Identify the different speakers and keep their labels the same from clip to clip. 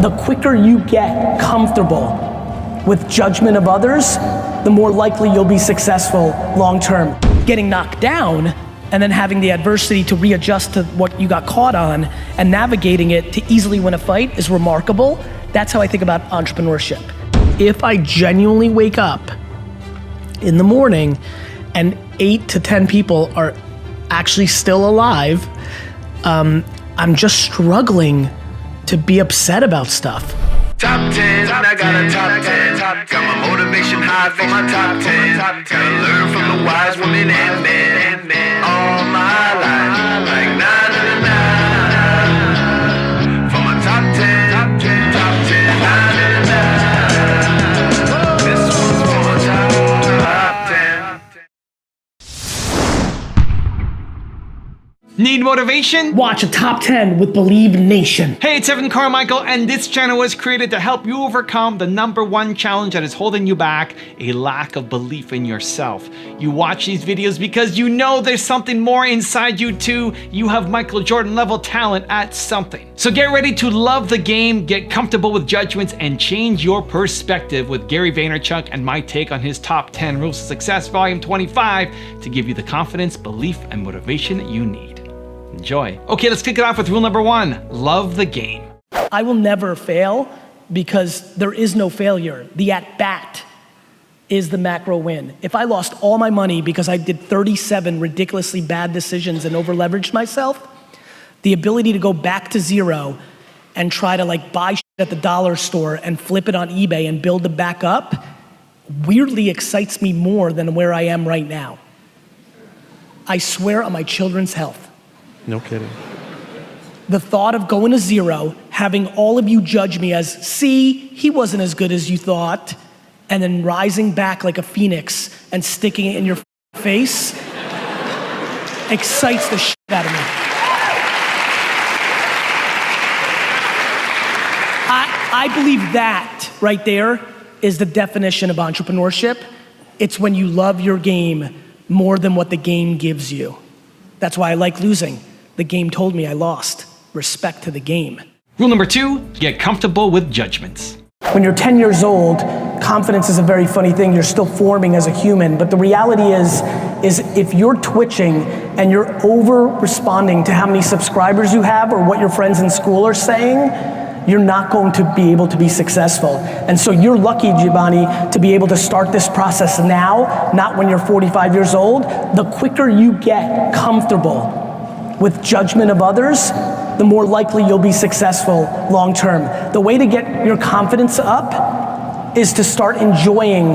Speaker 1: the quicker you get comfortable with judgment of others, the more likely you'll be successful long term. Getting knocked down and then having the adversity to readjust to what you got caught on and navigating it to easily win a fight is remarkable. That's how I think about entrepreneurship. If I genuinely wake up in the morning and 8 to 10 people are actually still alive, I'm just struggling to be upset about stuff.
Speaker 2: Top 10, I got a top 10. Got my motivation high for my top 10. Gotta learn from the wise women and men. All my life, like 9 to 9. For my top 10, top 10, 9 to 9. This one's for my top 10.
Speaker 3: Need motivation?
Speaker 1: Watch a top 10 with Believe Nation.
Speaker 3: Hey, it's Evan Carmichael, and this channel was created to help you overcome the #1 challenge that is holding you back, a lack of belief in yourself. You watch these videos because you know there's something more inside you too. You have Michael Jordan level talent at something. So get ready to love the game, get comfortable with judgments, and change your perspective with Gary Vaynerchuk and my take on his top 10 rules of success, volume 25, to give you the confidence, belief, and motivation that you need. Enjoy. Okay, let's kick it off with rule #1, love the game.
Speaker 1: I will never fail because there is no failure. The at-bat is the macro win. If I lost all my money because I did 37 ridiculously bad decisions and over-leveraged myself, the ability to go back to zero and try to like buy shit at the dollar store and flip it on eBay and build it back up weirdly excites me more than where I am right now. I swear on my children's health.
Speaker 4: No kidding.
Speaker 1: The thought of going to zero, having all of you judge me as, see, he wasn't as good as you thought, and then rising back like a phoenix and sticking it in your face excites the shit out of me. I believe that right there is the definition of entrepreneurship. It's when you love your game more than what the game gives you. That's why I like losing. The game told me I lost. Respect to the game.
Speaker 3: Rule #2, get comfortable with judgments.
Speaker 1: When you're 10 years old, confidence is a very funny thing. You're still forming as a human, but the reality is if you're twitching and you're over responding to how many subscribers you have or what your friends in school are saying, you're not going to be able to be successful. And so you're lucky, Giovanni, to be able to start this process now, not when you're 45 years old. The quicker you get comfortable with judgment of others, the more likely you'll be successful long term. The way to get your confidence up is to start enjoying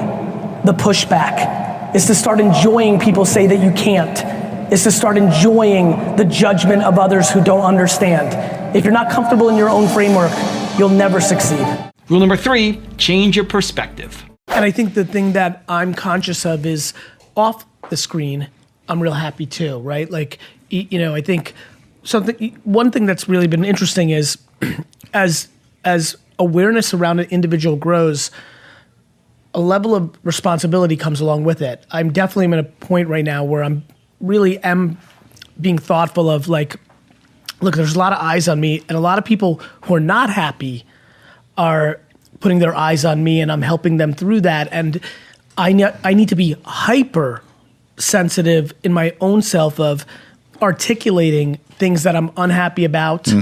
Speaker 1: the pushback, is to start enjoying people say that you can't, is to start enjoying the judgment of others who don't understand. If you're not comfortable in your own framework, you'll never succeed.
Speaker 3: Rule #3, change your perspective.
Speaker 1: And I think the thing that I'm conscious of is off the screen, I'm real happy too, right? Like, you know, I think one thing that's really been interesting is as awareness around an individual grows, a level of responsibility comes along with it. I'm definitely at a point right now where I'm really being thoughtful of like, look, there's a lot of eyes on me and a lot of people who are not happy are putting their eyes on me and I'm helping them through that. And I need to be hyper sensitive in my own self of articulating things that I'm unhappy about.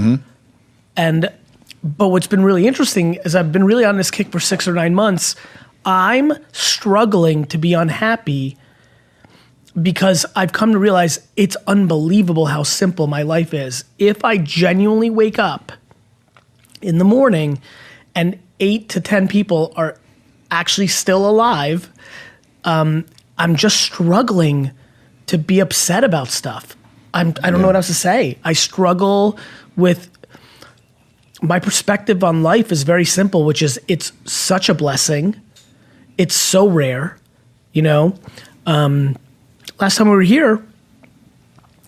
Speaker 1: But what's been really interesting is I've been really on this kick for 6 or 9 months. I'm struggling to be unhappy because I've come to realize it's unbelievable how simple my life is. If I genuinely wake up in the morning and 8 to 10 people are actually still alive, I'm just struggling to be upset about stuff. I don't know what else to say. I struggle with, my perspective on life is very simple, which is it's such a blessing. It's so rare, you know? Last time we were here,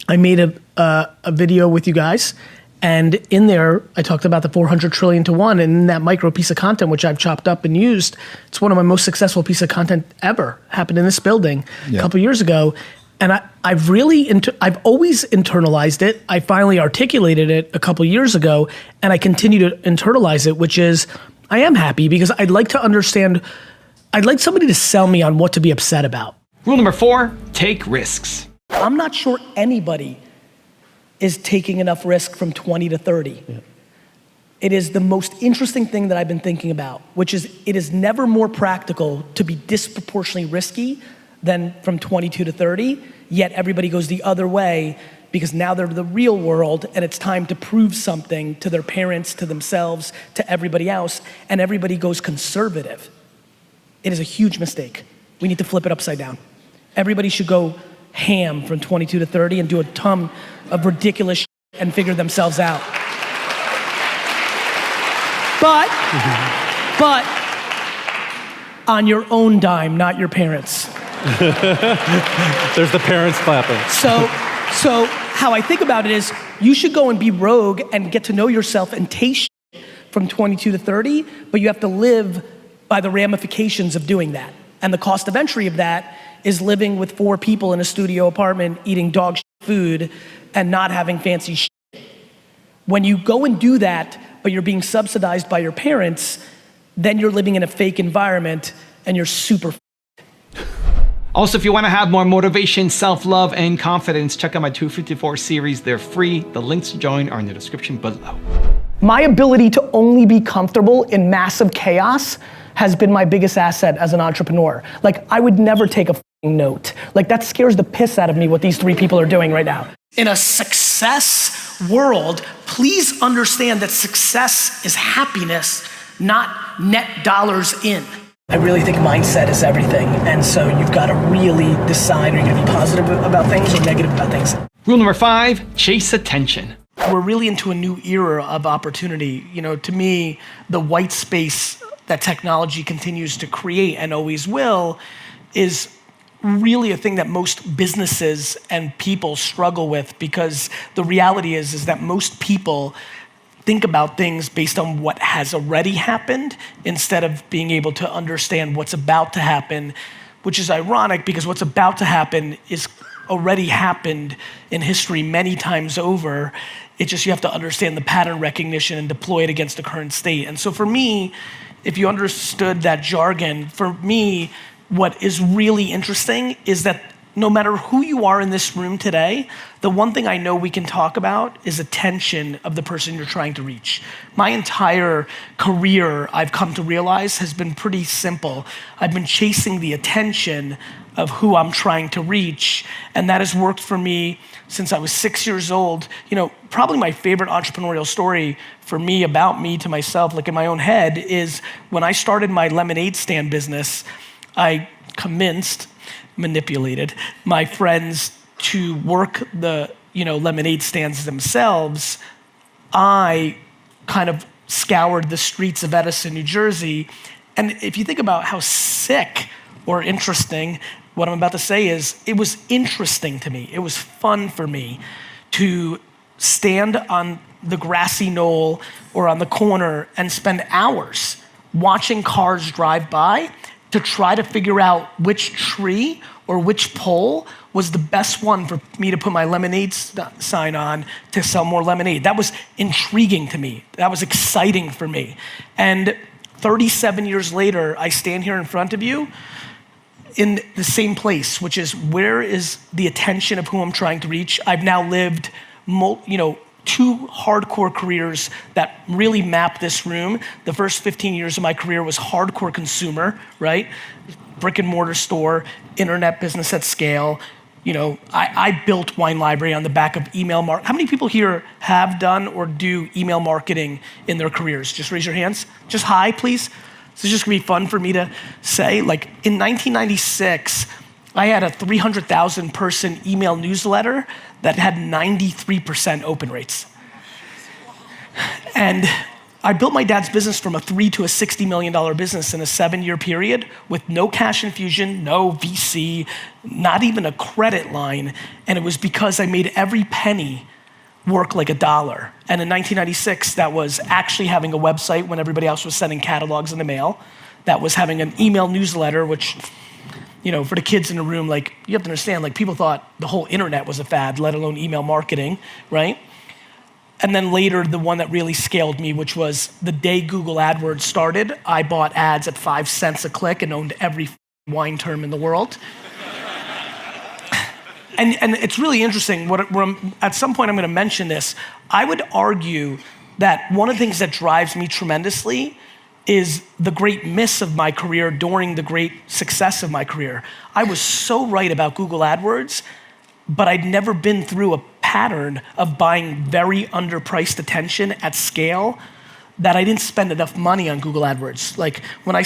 Speaker 1: I made a video with you guys, and in there, I talked about the 400 trillion to 1, and in that micro piece of content, which I've chopped up and used, it's one of my most successful piece of content ever, happened in this building a couple years ago, And I've always internalized it. I finally articulated it a couple years ago, and I continue to internalize it, which is I am happy because I'd like somebody to sell me on what to be upset about.
Speaker 3: Rule number 4, take risks.
Speaker 1: I'm not sure anybody is taking enough risk from 20 to 30. Yeah. It is the most interesting thing that I've been thinking about, which is it is never more practical to be disproportionately risky than from 22 to 30, yet everybody goes the other way because now they're the real world and it's time to prove something to their parents, to themselves, to everybody else, and everybody goes conservative. It is a huge mistake. We need to flip it upside down. Everybody should go ham from 22 to 30 and do a ton of ridiculous shit and figure themselves out. But on your own dime, not your parents.
Speaker 4: There's the parents clapping.
Speaker 1: So how I think about it is you should go and be rogue and get to know yourself and taste shit from 22 to 30, but you have to live by the ramifications of doing that. And the cost of entry of that is living with 4 people in a studio apartment, eating dog shit food and not having fancy shit. When you go and do that, but you're being subsidized by your parents, then you're living in a fake environment and you're super.
Speaker 3: Also, if you want to have more motivation, self-love, and confidence, check out my 254 series. They're free. The links to join are in the description below.
Speaker 1: My ability to only be comfortable in massive chaos has been my biggest asset as an entrepreneur. Like, I would never take a f***ing note. Like, that scares the piss out of me what these 3 people are doing right now. In a success world, please understand that success is happiness, not net dollars in. I really think mindset is everything. And so you've got to really decide, are you gonna be positive about things or negative about things?
Speaker 3: Rule number 5, chase attention.
Speaker 1: We're really into a new era of opportunity. You know, to me, the white space that technology continues to create and always will is really a thing that most businesses and people struggle with, because the reality is that most people think about things based on what has already happened instead of being able to understand what's about to happen, which is ironic because what's about to happen is already happened in history many times over. It's just you have to understand the pattern recognition and deploy it against the current state. And so for me, if you understood that jargon, for me, what is really interesting is that no matter who you are in this room today, the one thing I know we can talk about is attention of the person you're trying to reach. My entire career, I've come to realize, has been pretty simple. I've been chasing the attention of who I'm trying to reach, and that has worked for me since I was 6 years old. You know, probably my favorite entrepreneurial story for me, about me to myself, like in my own head, is when I started my lemonade stand business, I manipulated my friends to work the lemonade stands themselves. I kind of scoured the streets of Edison, New Jersey. And if you think about how sick or interesting what I'm about to say is, it was interesting to me. It was fun for me to stand on the grassy knoll or on the corner and spend hours watching cars drive by to try to figure out which tree or which pole was the best one for me to put my lemonade sign on to sell more lemonade. That was intriguing to me. That was exciting for me. And 37 years later, I stand here in front of you in the same place, which is, where is the attention of who I'm trying to reach? I've now lived, 2 hardcore careers that really map this room. The first 15 years of my career was hardcore consumer, right? Brick and mortar store, internet business at scale. I built Wine Library on the back of email marketing. How many people here have done or do email marketing in their careers? Just raise your hands. Just hi, please. This is just gonna be fun for me to say. Like, in 1996, I had a 300,000 person email newsletter that had 93% open rates. And I built my dad's business from a $3 to a $60 million business in a 7-year period with no cash infusion, no VC, not even a credit line. And it was because I made every penny work like $1. And in 1996, that was actually having a website when everybody else was sending catalogs in the mail. That was having an email newsletter, which, for the kids in the room, like, you have to understand, like, people thought the whole internet was a fad, let alone email marketing, right? And then later, the one that really scaled me, which was the day Google AdWords started, I bought ads at 5 cents a click and owned every wine term in the world. And it's really interesting, at some point I'm gonna mention this. I would argue that one of the things that drives me tremendously is the great miss of my career during the great success of my career. I was so right about Google AdWords, but I'd never been through a pattern of buying very underpriced attention at scale that I didn't spend enough money on Google AdWords. Like when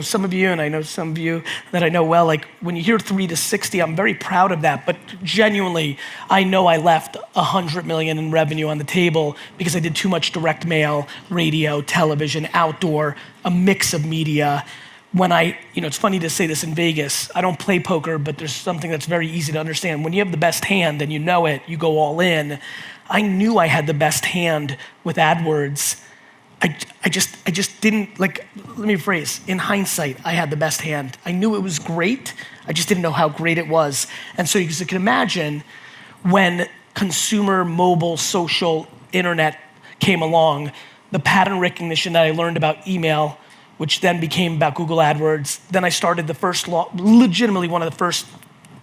Speaker 1: some of you, and I know some of you that I know well, like when you hear 3 to 60, I'm very proud of that, but genuinely, I know I left 100 million in revenue on the table because I did too much direct mail, radio, television, outdoor, a mix of media. When it's funny to say this in Vegas, I don't play poker, but there's something that's very easy to understand. When you have the best hand and you know it, you go all in. I knew I had the best hand with AdWords. I just didn't, like, let me rephrase, in hindsight, I had the best hand. I knew it was great, I just didn't know how great it was. And so you can imagine when consumer, mobile, social, internet came along, the pattern recognition that I learned about email, which then became about Google AdWords, then I started legitimately one of the first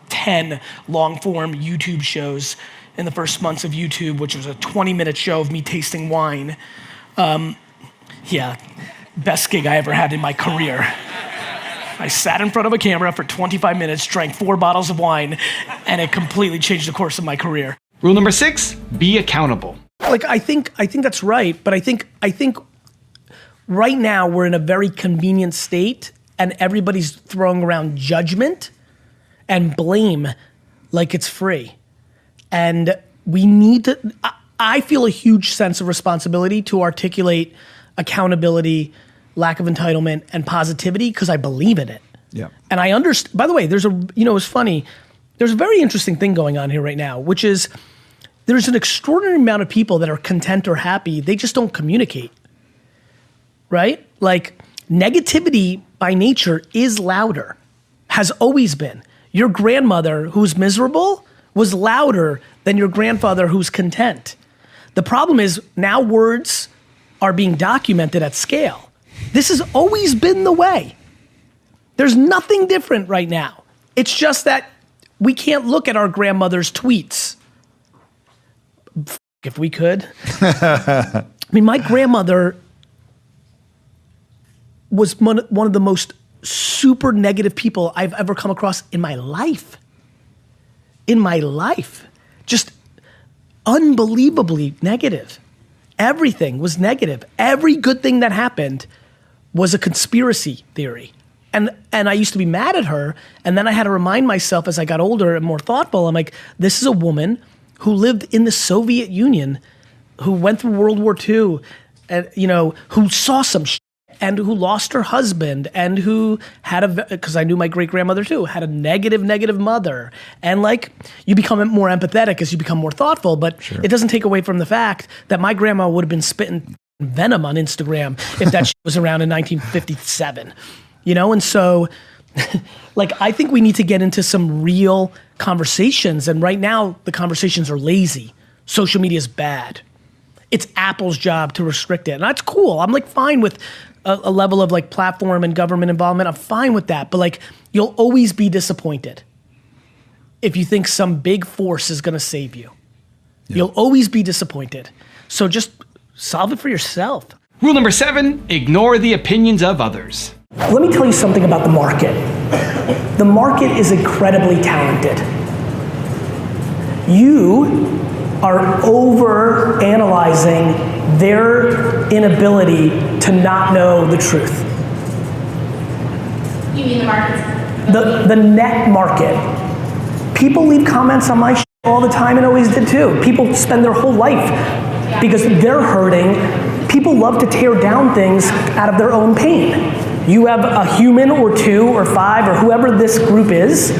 Speaker 1: 10 long form YouTube shows in the first months of YouTube, which was a 20-minute show of me tasting wine. Best gig I ever had in my career. I sat in front of a camera for 25 minutes, drank 4 bottles of wine, and it completely changed the course of my career.
Speaker 3: Rule number 6, be accountable.
Speaker 1: Like, I think that's right, but I think right now we're in a very convenient state and everybody's throwing around judgment and blame like it's free. And we need to, I feel a huge sense of responsibility to articulate accountability, lack of entitlement, and positivity because I believe in it.
Speaker 5: Yeah.
Speaker 1: And I understand, by the way, it's funny, there's a very interesting thing going on here right now, which is there's an extraordinary amount of people that are content or happy, they just don't communicate, right? Like, negativity by nature is louder, has always been. Your grandmother who's miserable was louder than your grandfather who's content. The problem is now words are being documented at scale. This has always been the way. There's nothing different right now. It's just that we can't look at our grandmother's tweets. If we could. I mean, my grandmother was one of the most super negative people I've ever come across in my life. In my life. Just unbelievably negative. Everything was negative. Every good thing that happened was a conspiracy theory. And I used to be mad at her, and then I had to remind myself as I got older and more thoughtful, I'm like, this is a woman who lived in the Soviet Union, who went through World War II, and who saw some shit, and who lost her husband, and who had because I knew my great-grandmother too, had a negative mother. And like, you become more empathetic as you become more thoughtful, but sure. It doesn't take away from the fact that my grandma would have been spitting venom on Instagram if that shit was around in 1957. And so, like, I think we need to get into some real conversations, and right now, the conversations are lazy. Social media is bad. It's Apple's job to restrict it, and that's cool. I'm like fine with a level of like platform and government involvement. I'm fine with that, but like, you'll always be disappointed if you think some big force is gonna save you. Yeah. You'll always be disappointed. So just solve it for yourself.
Speaker 3: Rule number 7, ignore the opinions of others.
Speaker 1: Let me tell you something about the market. The market is incredibly talented. You are over analyzing their inability to not know the truth.
Speaker 6: You mean the market?
Speaker 1: The net market. People leave comments on my shit all the time and always did too. People spend their whole life because they're hurting. People love to tear down things out of their own pain. You have a human or 2 or 5 or whoever this group is,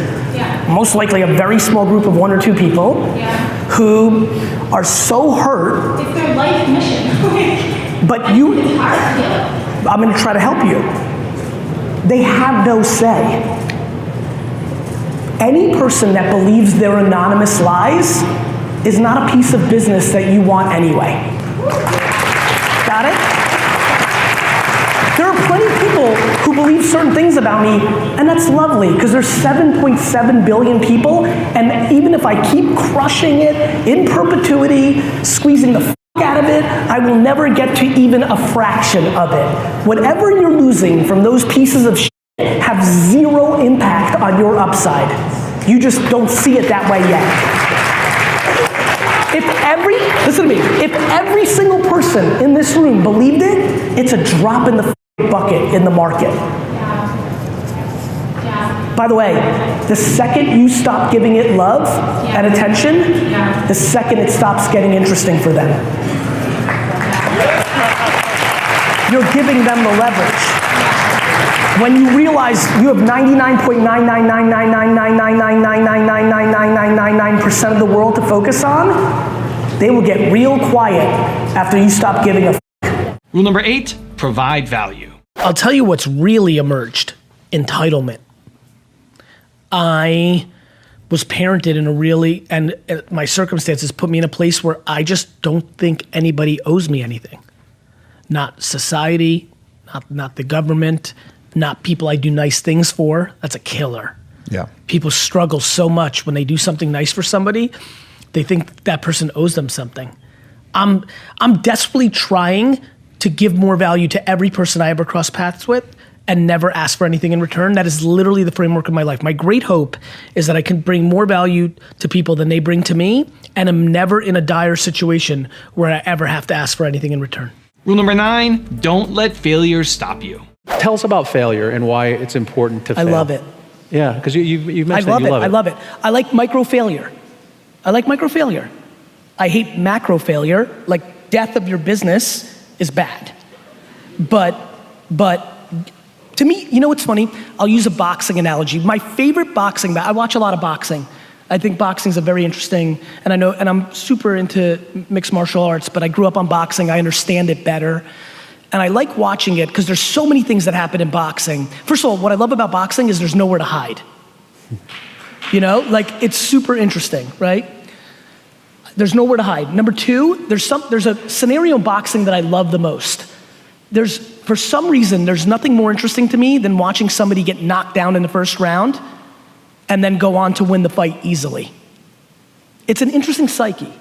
Speaker 1: most likely a very small group of 1 or 2 people who are so hurt.
Speaker 6: It's their life mission.
Speaker 1: But I'm gonna try to help you. They have no say. Any person that believes their anonymous lies is not a piece of business that you want anyway. Got it? There are plenty of people who believe certain things about me, and that's lovely, because there's 7.7 billion people, and even if I keep crushing it in perpetuity, squeezing the out of it, I will never get to even a fraction of it. Whatever you're losing from those pieces of shit have zero impact on your upside. You just don't see it that way yet. Listen to me, if every single person in this room believed it, it's a drop in the bucket in the market. By the way, the second you stop giving it love and attention, the second it stops getting interesting for them. You're giving them the leverage. When you realize you have 99.999999999999999% of the world to focus on, they will get real quiet after you stop giving a f***.
Speaker 3: Rule number 8, provide value.
Speaker 1: I'll tell you what's really emerged: entitlement. I was parented in a really, and my circumstances put me in a place where I just don't think anybody owes me anything. Not society, not the government, not people I do nice things for. That's a killer.
Speaker 5: Yeah.
Speaker 1: People struggle so much when they do something nice for somebody, they think that person owes them something. I'm desperately trying to give more value to every person I ever cross paths with and never ask for anything in return. That is literally the framework of my life. My great hope is that I can bring more value to people than they bring to me, and I'm never in a dire situation where I ever have to ask for anything in return.
Speaker 3: Rule number 9, don't let failures stop you.
Speaker 4: Tell us about failure and why it's important to fail.
Speaker 1: I love it.
Speaker 4: Yeah, because you mentioned that you love it.
Speaker 1: I love it. I like micro failure. I hate macro failure, like death of your business is bad. But to me, you know what's funny? I'll use a boxing analogy. My favorite boxing, I watch a lot of boxing. I think boxing is a very interesting, and I'm super into mixed martial arts, but I grew up on boxing, I understand it better. And I like watching it because there's so many things that happen in boxing. First of all, what I love about boxing is there's nowhere to hide. You know, like it's super interesting, right? There's nowhere to hide. Number 2, there's a scenario in boxing that I love the most. For some reason, there's nothing more interesting to me than watching somebody get knocked down in the first round and then go on to win the fight easily. It's an interesting psyche,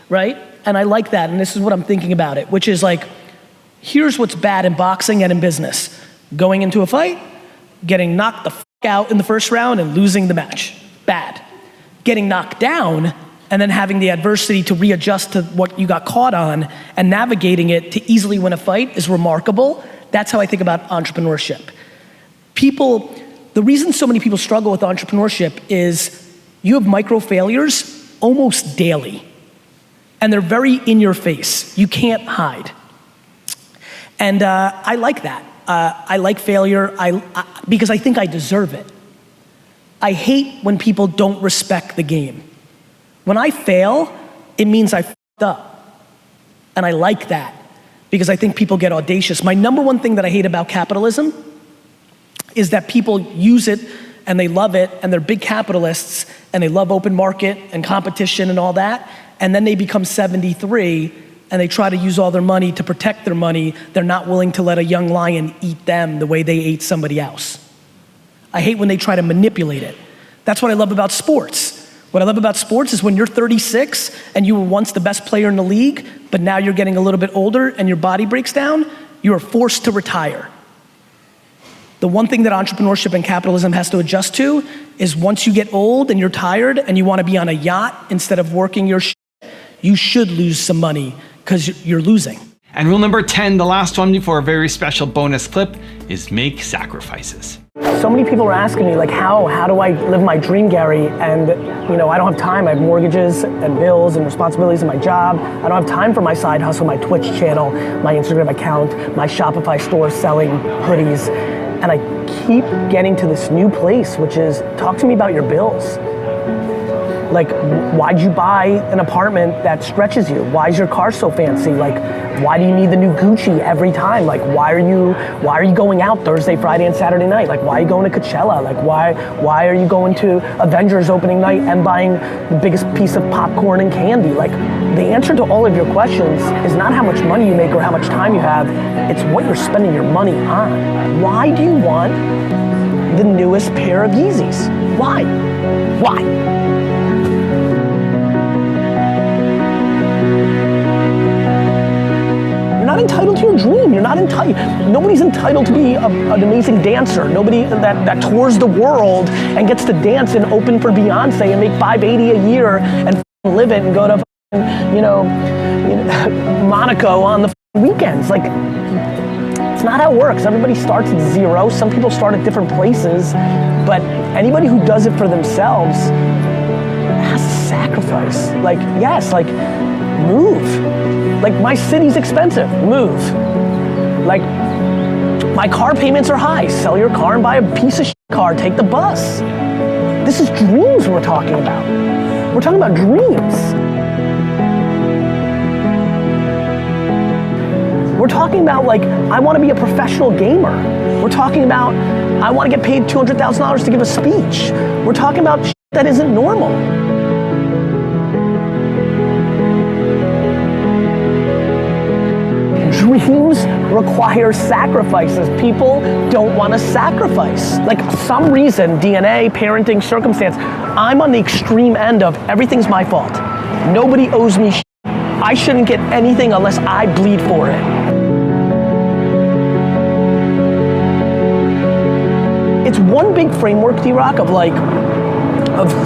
Speaker 1: right? And I like that, and this is what I'm thinking about it, which is like, here's what's bad in boxing and in business. Going into a fight, getting knocked the f*** out in the first round and losing the match. Bad. Getting knocked down and then having the adversity to readjust to what you got caught on and navigating it to easily win a fight is remarkable. That's how I think about entrepreneurship. The reason so many people struggle with entrepreneurship is you have micro failures almost daily, and they're very in your face. You can't hide. And I like that. I like failure because I think I deserve it. I hate when people don't respect the game. When I fail, it means I f***ed up. And I like that because I think people get audacious. My number one thing that I hate about capitalism is that people use it and they love it and they're big capitalists and they love open market and competition and all that, and then they become 73 and they try to use all their money to protect their money. They're not willing to let a young lion eat them the way they ate somebody else. I hate when they try to manipulate it. That's what I love about sports. What I love about sports is when you're 36 and you were once the best player in the league, but now you're getting a little bit older and your body breaks down, you are forced to retire. The one thing that entrepreneurship and capitalism has to adjust to is once you get old and you're tired and you want to be on a yacht instead of working your shit, you should lose some money because you're losing.
Speaker 3: And rule number 10, the last one before a very special bonus clip, is make sacrifices.
Speaker 1: So many people are asking me, like, how do I live my dream, Gary? And, you know, I don't have time. I have mortgages and bills and responsibilities in my job. I don't have time for my side hustle, my Twitch channel, my Instagram account, my Shopify store selling hoodies. And I keep getting to this new place, which is, talk to me about your bills. Like, why'd you buy an apartment that stretches you? Why is your car so fancy? Like, Why do you need the new Gucci every time? Like, why are you going out Thursday, Friday, and Saturday night? Like, why are you going to Coachella? Like, why are you going to Avengers opening night and buying the biggest piece of popcorn and candy? Like, the answer to all of your questions is not how much money you make or how much time you have, it's what you're spending your money on. Why do you want the newest pair of Yeezys? Why? Why? You're not entitled to your dream. You're not entitled. Nobody's entitled to be an amazing dancer. Nobody that tours the world and gets to dance and open for Beyonce and make $580 a year and live it and go to Monaco on the weekends. Like, it's not how it works. Everybody starts at zero. Some people start at different places, but anybody who does it for themselves has to sacrifice. Like, yes, like, move. Like, my city's expensive, move. Like, my car payments are high, sell your car and buy a piece of car, take the bus. This is dreams we're talking about. We're talking about dreams. We're talking about, like, I want to be a professional gamer. We're talking about, I want to get paid $200,000 to give a speech. We're talking about shit that isn't normal. Dreams require sacrifices. People don't want to sacrifice. Like, some reason, DNA, parenting, circumstance, I'm on the extreme end of everything's my fault. Nobody owes me shit. I shouldn't get anything unless I bleed for it. It's one big framework, D-Rock, of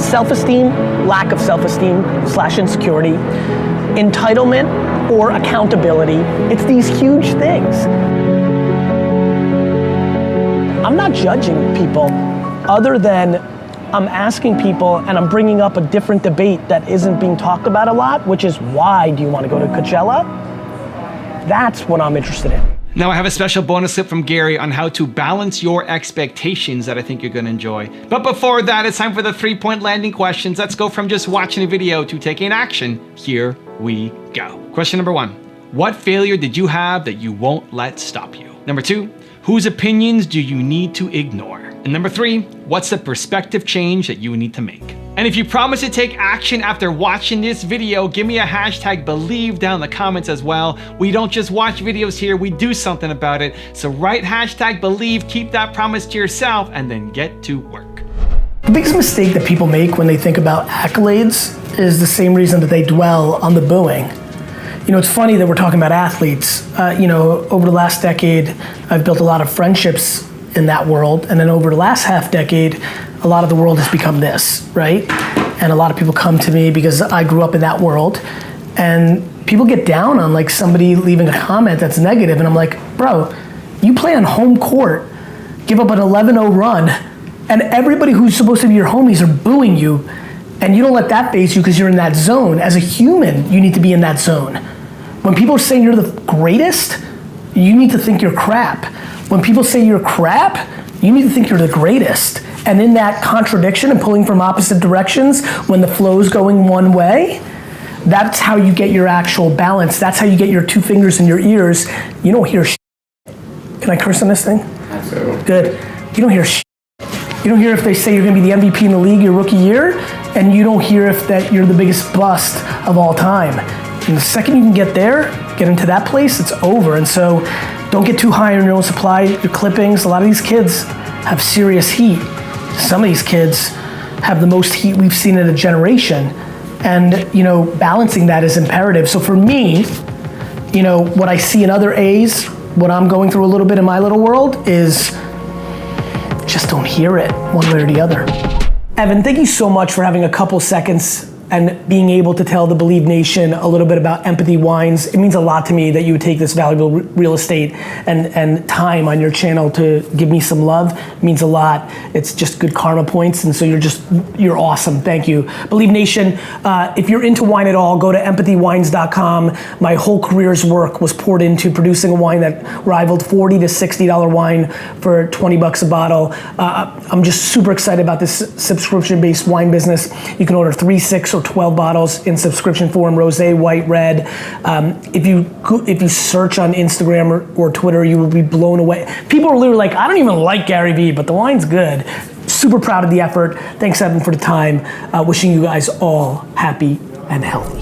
Speaker 1: self-esteem, lack of self-esteem / insecurity, entitlement or accountability. It's these huge things. I'm not judging people other than I'm asking people and I'm bringing up a different debate that isn't being talked about a lot, which is, why do you want to go to Coachella? That's what I'm interested in.
Speaker 3: Now I have a special bonus clip from Gary on how to balance your expectations that I think you're gonna enjoy. But before that, it's time for the 3-point landing questions. Let's go from just watching a video to taking action. Here we go. Question number 1. What failure did you have that you won't let stop you? Number 2, whose opinions do you need to ignore? And number 3, what's the perspective change that you need to make? And if you promise to take action after watching this video, give me a hashtag believe down in the comments as well. We don't just watch videos here, we do something about it. So write hashtag believe, keep that promise to yourself, and then get to work.
Speaker 1: The biggest mistake that people make when they think about accolades is the same reason that they dwell on the booing. You know, it's funny that we're talking about athletes. Over the last decade, I've built a lot of friendships in that world, and then over the last half decade, a lot of the world has become this, right? And a lot of people come to me because I grew up in that world, and people get down on, like, somebody leaving a comment that's negative, and I'm like, bro, you play on home court, give up an 11-0 run, and everybody who's supposed to be your homies are booing you, and you don't let that faze you because you're in that zone. As a human, you need to be in that zone. When people are saying you're the greatest, you need to think you're crap. When people say you're crap, you need to think you're the greatest. And in that contradiction and pulling from opposite directions, when the flow's going one way, that's how you get your actual balance. That's how you get your 2 fingers in your ears. You don't hear shit. Can I curse on this thing? Absolutely. Good. You don't hear shit. You don't hear if they say you're gonna be the MVP in the league your rookie year, and you don't hear if that you're the biggest bust of all time. And the second you can get there, get into that place, it's over. And so don't get too high on your own supply, your clippings. A lot of these kids have serious heat. Some of these kids have the most heat we've seen in a generation. And, balancing that is imperative. So for me, what I see in other A's, what I'm going through a little bit in my little world is just don't hear it one way or the other. Evan, thank you so much for having a couple seconds and being able to tell the Believe Nation a little bit about Empathy Wines. It means a lot to me that you would take this valuable real estate and time on your channel to give me some love. It means a lot. It's just good karma points, and so you're awesome. Thank you. Believe Nation, if you're into wine at all, go to empathywines.com. My whole career's work was poured into producing a wine that rivaled $40 to $60 wine for $20 a bottle. I'm just super excited about this subscription-based wine business. You can order 3, 6, or so 12 bottles in subscription form, rosé, white, red. If you search on Instagram or Twitter, you will be blown away. People are literally like, I don't even like Gary Vee, but the wine's good. Super proud of the effort. Thanks, Evan, for the time. Wishing you guys all happy and healthy.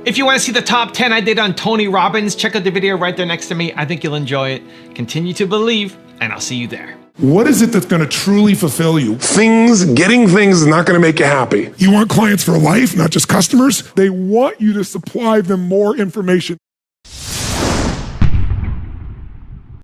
Speaker 3: If you want to see the top 10 I did on Tony Robbins, check out the video right there next to me. I think you'll enjoy it. Continue to believe, and I'll see you there.
Speaker 5: What is it that's going to truly fulfill you?
Speaker 7: Getting things is not going to make you happy.
Speaker 5: You want clients for life, not just customers. They want you to supply them more information.